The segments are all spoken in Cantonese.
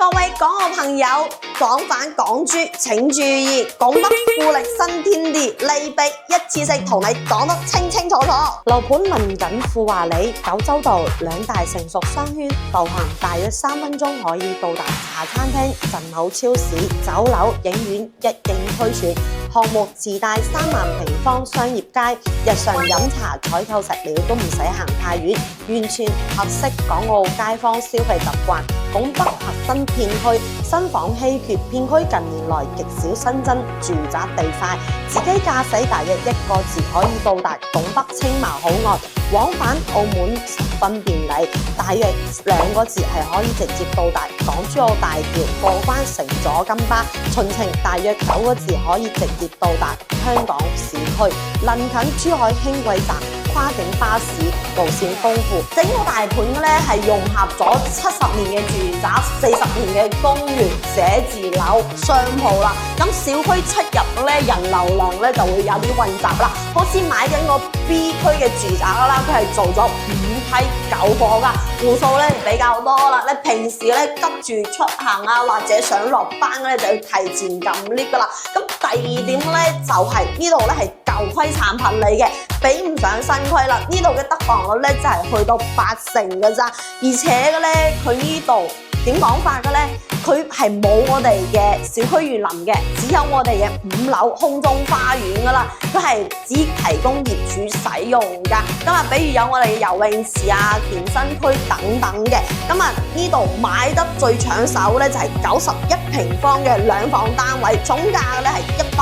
各位港澳朋友，港版港豬請注意，拱北富力新天地利弊一次性同你講得清清楚楚。樓盤鄰緊富華里、九洲道兩大成熟商圈，步行大約3分鐘可以到達茶餐廳、鎮口超市、酒樓、影院一應俱全。項目自帶3萬平方商業街，日常飲茶、採購食料都唔使行太遠，完全合適港澳街坊消費習慣。拱北核心片區新房稀缺，片區近年來極少新增住宅地塊，自己駕駛大約1個字可以到達拱北青茂口岸，往返澳門十分便利，大約2個字係可以直接到達港珠澳大橋，過關乘咗金巴，巡程大約9個字可以直接到達香港市區，鄰近珠海輕軌站，跨境巴士路線豐富，整個大盤咧係融合咗70年嘅住宅、40年嘅公寓、寫字樓、商鋪啦。咁小區出入咧人流量咧就會有啲混雜啦。好似買緊個 B 區嘅住宅啦，佢係做咗5梯9房噶，戶數咧比較多啦。你平時咧急住出行啊，或者想落班咧就要提前撳 lift 噶啦。咁第二點咧就係呢度咧係舊規產品嚟嘅，比唔上新規啦。呢度嘅得房率咧就係去到80%嘅咋，而且嘅咧佢呢度點講法嘅咧？佢係冇我哋嘅小區園林嘅，只有我哋嘅5樓空中花園噶啦。佢係只提供業主使用噶。咁啊，比如有我哋嘅游泳池啊、健身區等等嘅。咁啊，呢度買得最搶手咧就係91平方嘅2房單位，總價咧係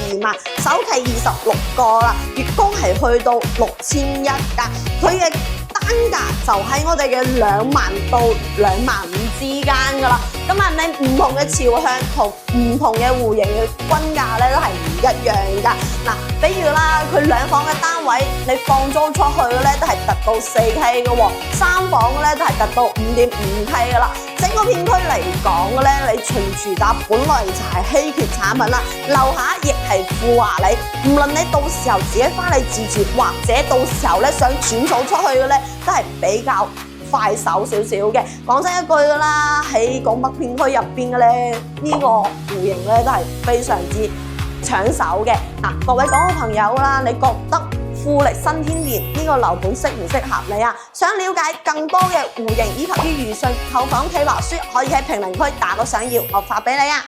172萬，首期26個啦，月供係去到6100噶。佢嘅單價就喺我哋嘅2萬到25000之間噶啦。咁啊，你唔同嘅朝向同唔同嘅戶型嘅均價咧都係唔一樣噶。嗱，比如啦，佢2房嘅單位，你放租出去咧都係達到4K 嘅喎，3房嘅咧都係達到5.5K 噶啦。整個片區嚟講嘅咧，你純住宅本來就係稀缺產品啦，樓下亦係富華里。唔論你到時候自己翻嚟自住，或者到時候咧想轉手出去嘅咧，都係比較快手少少嘅。講真一句噶啦，喺拱北片區入邊嘅咧，呢個戶型咧都係非常之搶手嘅。嗱，各位港澳朋友啦，你覺得富力新天地呢個樓盤適唔適合你啊？想了解更多嘅戶型以及於預訊購房企劃書，可以喺評論區打個想要，我發俾你啊！